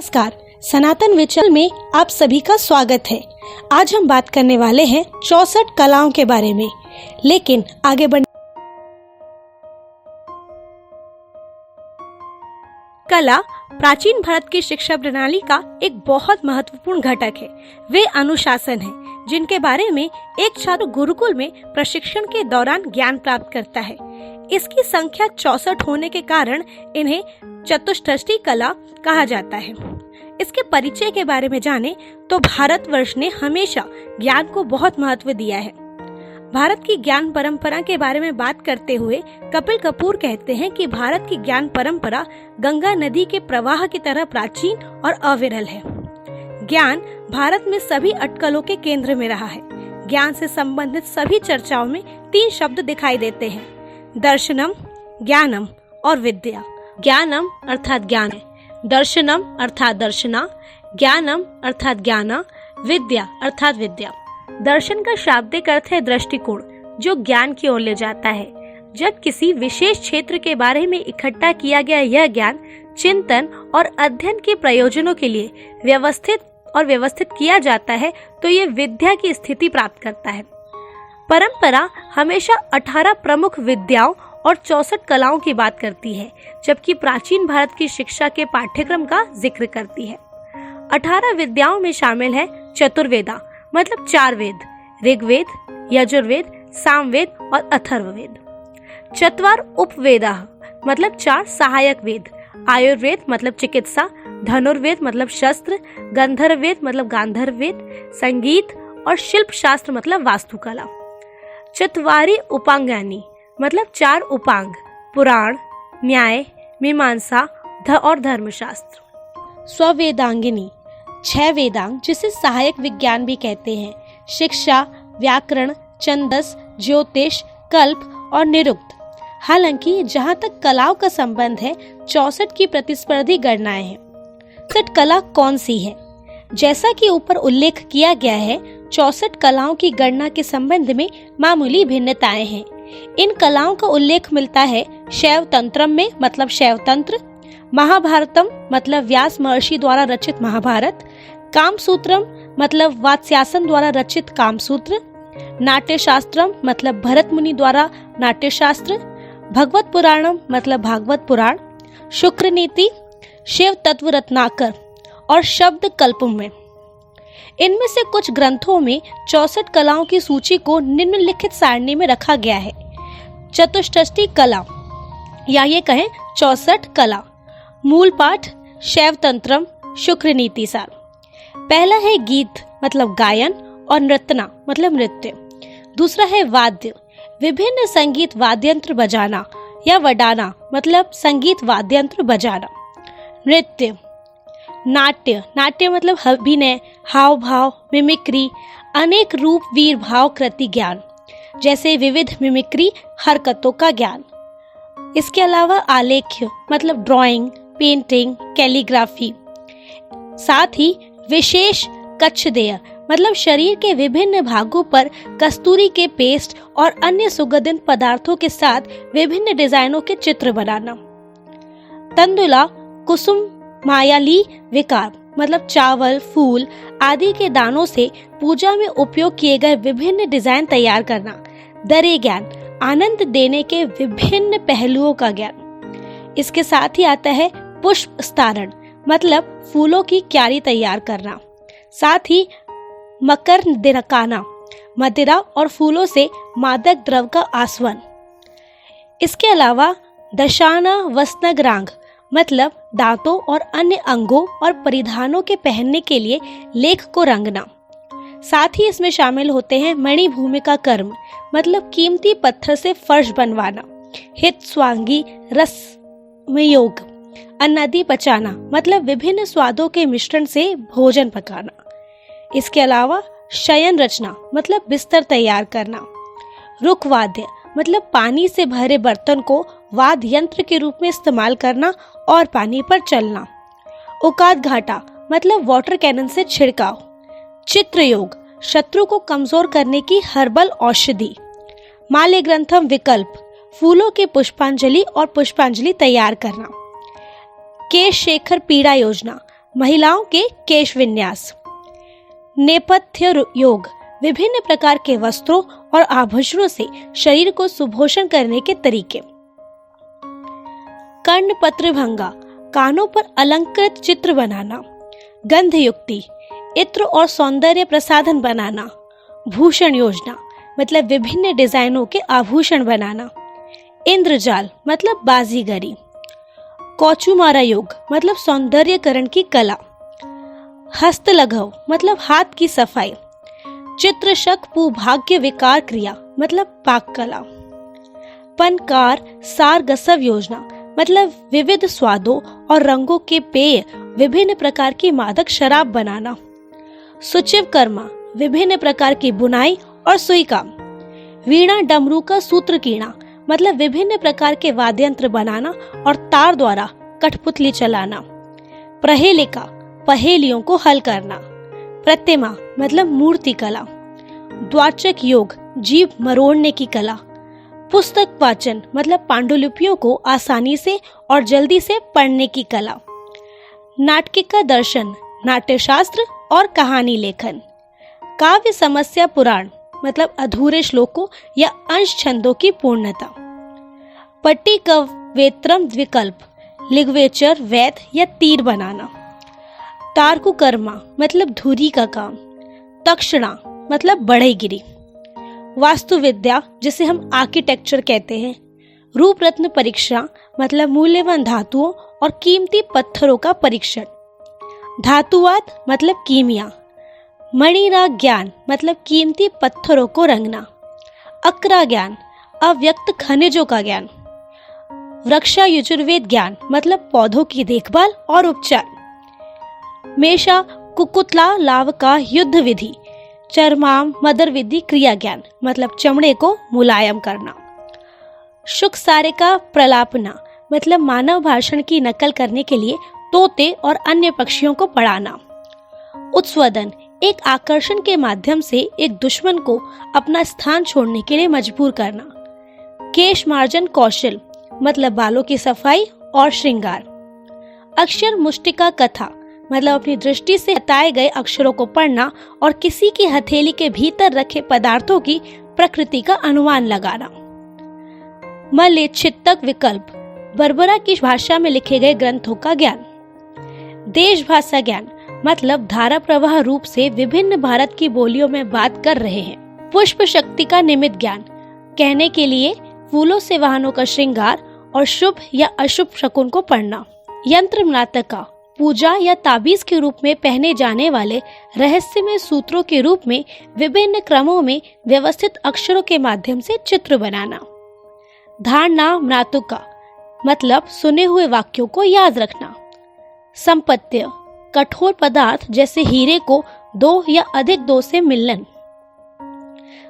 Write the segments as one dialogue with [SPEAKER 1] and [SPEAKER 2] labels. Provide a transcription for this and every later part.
[SPEAKER 1] नमस्कार, सनातन विचल में आप सभी का स्वागत है। आज हम बात करने वाले हैं 64 कलाओं के बारे में। लेकिन आगे बढ़ने कला प्राचीन भारत की शिक्षा प्रणाली का एक बहुत महत्वपूर्ण घटक है। वे अनुशासन हैं, जिनके बारे में एक छात्र गुरुकुल में प्रशिक्षण के दौरान ज्ञान प्राप्त करता है। इसकी संख्या 64 होने के कारण इन्हें चतुष्टष्टि कला कहा जाता है। इसके परिचय के बारे में जाने तो भारतवर्ष ने हमेशा ज्ञान को बहुत महत्व दिया है। भारत की ज्ञान परंपरा के बारे में बात करते हुए कपिल कपूर कहते हैं कि भारत की ज्ञान परंपरा गंगा नदी के प्रवाह की तरह प्राचीन और अविरल है। ज्ञान भारत में सभी अटकलों के केंद्र में रहा है। ज्ञान से संबंधित सभी चर्चाओं में 3 शब्द दिखाई देते हैं: दर्शनम, ज्ञानम और विद्या। ज्ञानम अर्थात ज्ञान है, दर्शनम अर्थात दर्शना, ज्ञानम अर्थात ज्ञाना, विद्या अर्थात विद्या। दर्शन का शाब्दिक अर्थ है दृष्टिकोण, जो ज्ञान की ओर ले जाता है। जब किसी विशेष क्षेत्र के बारे में इकट्ठा किया गया यह ज्ञान चिंतन और अध्ययन के प्रयोजनों के लिए व्यवस्थित किया जाता है तो ये विद्या की स्थिति प्राप्त करता है। परंपरा हमेशा 18 प्रमुख विद्याओं और 64 कलाओं की बात करती है, जबकि प्राचीन भारत की शिक्षा के पाठ्यक्रम का जिक्र करती है। 18 विद्याओं में शामिल है चतुर्वेदा मतलब 4 वेद, ऋग्वेद, यजुर्वेद, सामवेद और अथर्ववेद। चत्वार उपवेदा मतलब 4 सहायक वेद, आयुर्वेद मतलब चिकित्सा, धनुर्वेद मतलब शस्त्र, गंधर्ववेद मतलब गांधर्व वेद, संगीत और शिल्प शास्त्र मतलब वास्तुकला। चत्वारी उपांगानी मतलब 4 उपांग, पुराण, न्याय, मीमांसा और धर्मशास्त्र। स्ववेदांगिनी 6 वेदांग, जिसे सहायक विज्ञान भी कहते हैं: शिक्षा, व्याकरण, छंदस, ज्योतिष, कल्प और निरुक्त। हालांकि जहाँ तक कलाओं का संबंध है 64 की प्रतिस्पर्धी गणनाएं हैं। 64 कला कौन सी है? जैसा कि ऊपर उल्लेख किया गया है, 64 कलाओं की गणना के संबंध में मामूली भिन्नताएं हैं। इन कलाओं का उल्लेख मिलता है शैव तंत्रम में मतलब शैव तंत्र, महाभारतम मतलब व्यास महर्षि द्वारा रचित महाभारत, कामसूत्रम मतलब वात्स्यायन द्वारा रचित कामसूत्र, नाट्य शास्त्रम मतलब भरत मुनि द्वारा नाट्य शास्त्र, भगवत पुराणम मतलब भागवत पुराण, शुक्र नीति, शिव तत्व रत्नाकर और शब्द कल्पम में। इनमें से कुछ ग्रंथों में 64 कलाओं की सूची को निम्नलिखित सारणी में रखा गया है: चतुष्टष्टि कला या ये कहें 64 कला। मूल पाठ शैव तंत्रम, शुक्र नीति सार। पहला है गीत मतलब गायन और नृतना मतलब नृत्य। दूसरा है वाद्य, विभिन्न संगीत वाद्यंत्र बजाना या वडाना मतलब संगीत वाद्यंत्र बजाना। नृत्य। नाट्य, नाट्य मतलब अभिनय, हाव भाव, मिमिक्री, अनेक रूप वीर भाव कृति ज्ञान, जैसे विविध मिमिक्री हरकतों का ज्ञान। इसके अलावा आलेख्य मतलब ड्राइंग, पेंटिंग, कैलीग्राफी। साथ ही विशेष कच्छदेय मतलब शरीर के विभिन्न भागों पर कस्तूरी के पेस्ट और अन्य सुगंधित पदार्थों के साथ विभिन्न डिजाइनों के चित्र बनाना। तंदुला कुसुम मायाली विकार मतलब चावल, फूल आदि के दानों से पूजा में उपयोग किए गए विभिन्न डिजाइन तैयार करना। दरे ज्ञान, आनंद देने के विभिन्न पहलुओं का ज्ञान। इसके साथ ही आता है पुष्प स्तारण मतलब फूलों की क्यारी तैयार करना। साथ ही मकर दिरकाना, मदिरा और फूलों से मादक द्रव का आस्वन। इसके अलावा दशाना वस्नग्रांग मतलब दांतों और अन्य अंगों और परिधानों के पहनने के लिए लेख को रंगना। साथ ही इसमें शामिल होते हैं मणि भूमिका कर्म मतलब कीमती पत्थर से फर्श बनवाना, हित स्वांगी रसमयोग, अन्नादि पचाना मतलब विभिन्न स्वादों के मिश्रण से भोजन पकाना। इसके अलावा शयन रचना मतलब बिस्तर तैयार करना। रुक वाद्य मतलब पानी से भरे बर्तन को वाद्य यंत्र के रूप में इस्तेमाल करना और पानी पर चलना। उकाद घाटा मतलब वाटर कैनन से छिड़काव। चित्र योग शत्रु को कमजोर करने की हर्बल औषधि। माल्य ग्रंथम विकल्प फूलों की पुष्पांजलि और पुष्पांजलि तैयार करना। केश शेखर पीड़ा योजना महिलाओं के केश विन्यास। नेपथ्य योग, विभिन्न प्रकार के वस्त्रों और आभूषणों से शरीर को सुभूषण करने के तरीके। कर्णपत्र भंगा, कानों पर अलंकृत चित्र बनाना। गंध युक्ति, इत्र और सौंदर्य प्रसाधन बनाना। भूषण योजना, मतलब विभिन्न डिजाइनों के आभूषण बनाना। इंद्रजाल, मतलब बाजीगरी। कौचुमारा योग, मतलब सौंदर्यकरण की कला। हस्तलघव, मतलब हाथ की सफाई। चित्रशक पुभाग्य विकार क्रिया, मतलब पाक कला। पनकार सार गसव योजना, मतलब विविध स्वादों और रंगों के पेय, विभिन्न प्रकार की मादक शराब बनाना। सुचिव कर्मा, विभिन्न प्रकार की बुनाई और सुई काम। वीणा डमरू का सूत्र कीना, मतलब विभिन्न प्रकार के वाद्यंत्र बनाना और तार द्वारा कठपुतली चलाना। प्रहेलिका, पहेलियों को हल करना। प्रतिमा, मतलब मूर्ति कला। द्वाचक योग, जीभ मरोड़ने की कला। पुस्तक वाचन, मतलब पांडुलिपियों को आसानी से और जल्दी से पढ़ने की कला। नाटकिका दर्शन, नाट्यशास्त्र और कहानी लेखन। काव्य समस्या पुराण, मतलब अधूरे श्लोकों या अंश छंदों की पूर्णता। पट्टी कवेत्रम द्विकल्प, लिग्वेचर, वैध या तीर बनाना। तारकुकर्मा, मतलब धुरी का काम। तक्षणा, मतलब बढ़ईगिरी। वास्तुविद्या, जिसे हम आर्किटेक्चर कहते हैं। रूप रत्न परीक्षा, मतलब मूल्यवान धातुओं और कीमती पत्थरों का परीक्षण। धातुवाद, मतलब कीमिया। मणिराग ज्ञान, मतलब कीमती पत्थरों को रंगना। अक्रा ज्ञान, अव्यक्त खनिजों का ज्ञान। वृक्षा यजुर्वेद ज्ञान, मतलब पौधों की देखभाल और उपचार। मेषा कुकुतला लाव का युद्ध विधि। चरमाम मदर विधि क्रिया ज्ञान, मतलब चमड़े को मुलायम करना। शुक सारे का प्रलापना, मतलब मानव भाषण की नकल करने के लिए तोते और अन्य पक्षियों को पढ़ाना। उत्स्वदन, एक आकर्षण के माध्यम से एक दुश्मन को अपना स्थान छोड़ने के लिए मजबूर करना। केश मार्जन कौशल, मतलब बालों की सफाई और श्रृंगार। अक्षर मुष्टिका कथा, मतलब अपनी दृष्टि से बताए गए अक्षरों को पढ़ना और किसी की हथेली के भीतर रखे पदार्थों की प्रकृति का अनुमान लगाना। मलेच्छितक विकल्प, बर्बरा की भाषा में लिखे गए ग्रंथों का ज्ञान। देश भाषा ज्ञान, मतलब धारा प्रवाह रूप से विभिन्न भारत की बोलियों में बात कर रहे हैं। पुष्प शक्ति का निमित्त ज्ञान, कहने के लिए फूलों से वाहनों का श्रृंगार और शुभ या अशुभ शकुन को पढ़ना। यंत्र म्नातका, पूजा या ताबीज के रूप में पहने जाने वाले रहस्यमय सूत्रों के रूप में विभिन्न क्रमों में व्यवस्थित अक्षरों के माध्यम से चित्र बनाना। धारणा म्नातुका, मतलब सुने हुए वाक्यों को याद रखना। संपत्य, कठोर पदार्थ जैसे हीरे को दो या अधिक दो से मिलन।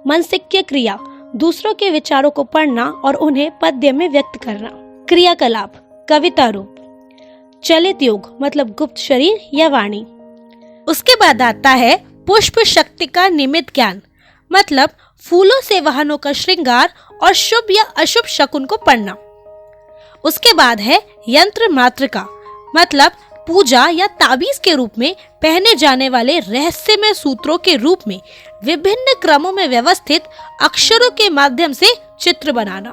[SPEAKER 1] मनसिक्य क्रिया, दूसरों के विचारों को पढ़ना और उन्हें पद्य में व्यक्त करना। क्रियाकलाप, कविता रूप। चलित योग, मतलब गुप्त शरीर या वाणी। उसके बाद आता है पुष्प शक्ति का निमित्त ज्ञान, मतलब फूलों से वाहनों का श्रृंगार और शुभ या अशुभ शकुन को पढ़ना। उसके बाद है यंत्र मात्रिका, मतलब पूजा या ताबीज के रूप में पहने जाने वाले रहस्यमय सूत्रों के रूप में विभिन्न क्रमों में व्यवस्थित अक्षरों के माध्यम से चित्र बनाना।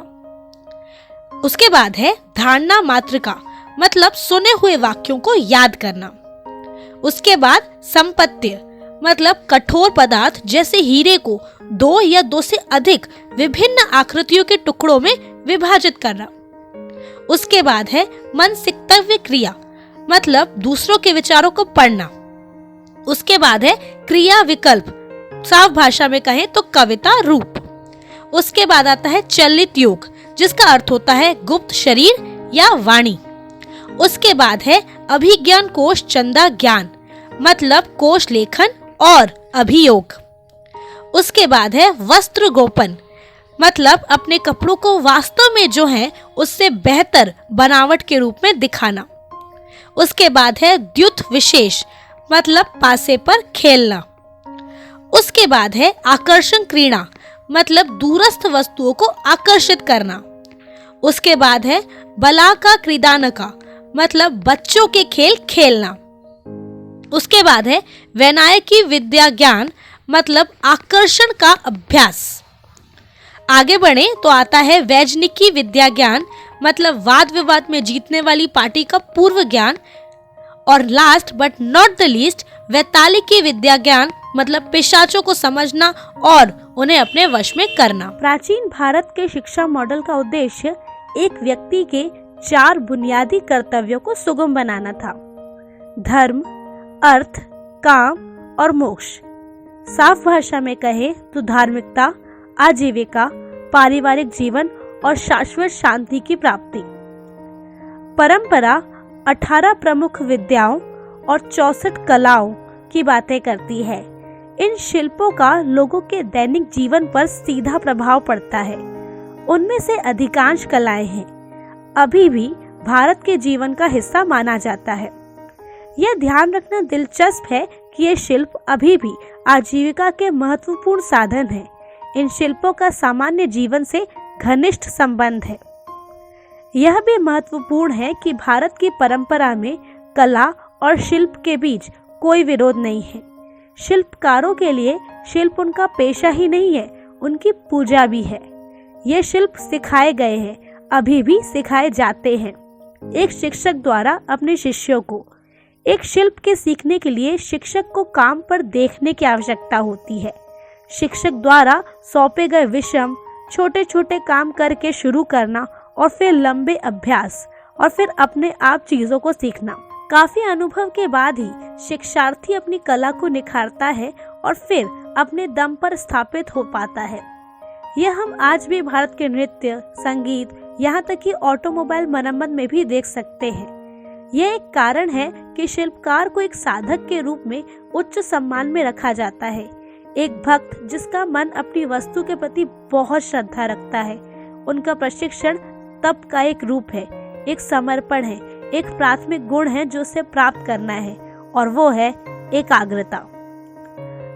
[SPEAKER 1] उसके बाद है धारणा मात्रिका, मतलब सुने हुए वाक्यों को याद करना। उसके बाद संपत्य, मतलब कठोर पदार्थ जैसे हीरे को दो या दो से अधिक विभिन्न आकृतियों के टुकड़ों में विभाजित करना। उसके बाद है मनसिक्तव्य क्रिया, मतलब दूसरों के विचारों को पढ़ना। उसके बाद है क्रिया विकल्प, साफ भाषा में कहें तो कविता रूप। उसके बाद आता है चलित योग, जिसका अर्थ होता है गुप्त शरीर या वाणी। उसके बाद है अभिज्ञान कोश चंदा ज्ञान, मतलब कोश लेखन और अभियोग। उसके बाद है वस्त्र गोपन, मतलब अपने कपड़ों को वास्तव में जो है उससे बेहतर बनावट के रूप में दिखाना। उसके बाद है द्युत विशेष, मतलब पासे पर खेलना। उसके बाद है आकर्षण क्रीड़ा, मतलब दूरस्थ वस्तुओं को आकर्षित करना। उसके बाद है बला का क्रीडानका, मतलब बच्चों के खेल खेलना। उसके बाद है वैनायकी विद्या ज्ञान, मतलब आकर्षण का अभ्यास। आगे बढ़े तो आता है वैजनिकी विद्या ज्ञान, मतलब वाद विवाद में जीतने वाली पार्टी का पूर्व ज्ञान। और last but not the least वैतालिकी विद्या ज्ञान, मतलब पिशाचों को समझना और उन्हें अपने वश में करना। प्राचीन भारत के शिक्षा मॉडल का उद्देश्य एक व्यक्ति के 4 बुनियादी कर्तव्यों को सुगम बनाना था: धर्म, अर्थ, काम और मोक्ष। साफ भाषा में कहे तो धार्मिकता, आजीविका, पारिवारिक जीवन और शाश्वत शांति की प्राप्ति। परंपरा 18 प्रमुख विद्याओं और 64 कलाओं की बातें करती है। इन शिल्पों का लोगों के दैनिक जीवन पर सीधा प्रभाव पड़ता है। उनमें से अधिकांश कलाएं हैं अभी भी भारत के जीवन का हिस्सा माना जाता है। यह ध्यान रखना दिलचस्प है कि ये शिल्प अभी भी आजीविका के महत्वपूर्ण साधन हैं। इन शिल्पों का सामान्य जीवन से घनिष्ठ संबंध है। यह भी महत्वपूर्ण है कि भारत की परंपरा में कला और शिल्प के बीच कोई विरोध नहीं है। शिल्पकारों के लिए शिल्प उनका पेशा ही नहीं है, उनकी पूजा भी है। ये शिल्प सिखाए गए हैं, अभी भी सिखाए जाते हैं। एक शिक्षक द्वारा अपने शिष्यों को एक शिल्प के सीखने के लिए शिक्षक को काम पर देखने की आवश्यकता होती है। शिक्षक द्वारा सौंपे गए विषम छोटे छोटे काम करके शुरू करना और फिर लंबे अभ्यास और फिर अपने आप चीजों को सीखना। काफी अनुभव के बाद ही शिक्षार्थी अपनी कला को निखारता है और फिर अपने दम पर स्थापित हो पाता है। यह हम आज भी भारत के नृत्य, संगीत, यहाँ तक कि ऑटोमोबाइल मरम्मत में भी देख सकते हैं। यह एक कारण है कि शिल्पकार को एक साधक के रूप में उच्च सम्मान में रखा जाता है। एक भक्त जिसका मन अपनी वस्तु के प्रति बहुत श्रद्धा रखता है। उनका प्रशिक्षण तप का एक रूप है, एक समर्पण है, एक प्राथमिक गुण है जो उसे प्राप्त करना है, और वो है एकाग्रता।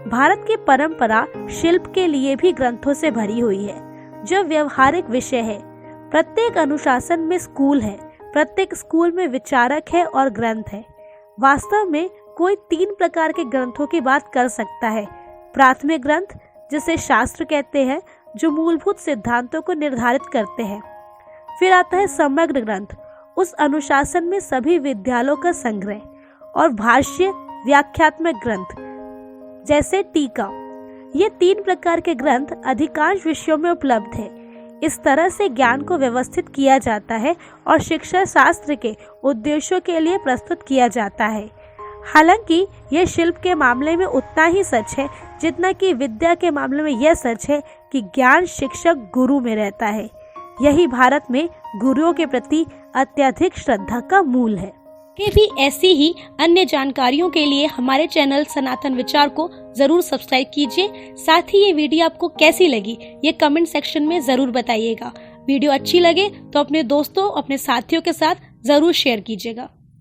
[SPEAKER 1] भारत की परंपरा शिल्प के लिए भी ग्रंथों से भरी हुई है, जो व्यवहारिक विषय है। प्रत्येक अनुशासन में स्कूल है, प्रत्येक स्कूल में विचारक है और ग्रंथ है। वास्तव में कोई 3 प्रकार के ग्रंथों की बात कर सकता है। प्राथमिक ग्रंथ, जिसे शास्त्र कहते हैं, जो मूलभूत सिद्धांतों को निर्धारित करते हैं। फिर आता है समग्र ग्रंथ, उस अनुशासन में सभी विद्यालयों का संग्रह। और भाष्य, व्याख्यात्मक ग्रंथ जैसे टीका। ये 3 प्रकार के ग्रंथ अधिकांश विषयों में उपलब्ध है। इस तरह से ज्ञान को व्यवस्थित किया जाता है और शिक्षा शास्त्र के उद्देश्यों के लिए प्रस्तुत किया जाता है। हालांकि यह शिल्प के मामले में उतना ही सच है जितना कि विद्या के मामले में यह सच है कि ज्ञान शिक्षक गुरु में रहता है। यही भारत में गुरुओं के प्रति अत्यधिक श्रद्धा का मूल है। के भी ऐसी ही अन्य जानकारियों के लिए हमारे चैनल सनातन विचार को जरूर सब्सक्राइब कीजिए। साथ ही ये वीडियो आपको कैसी लगी ये कमेंट सेक्शन में जरूर बताइएगा। वीडियो अच्छी लगे तो अपने दोस्तों, अपने साथियों के साथ जरूर शेयर कीजिएगा।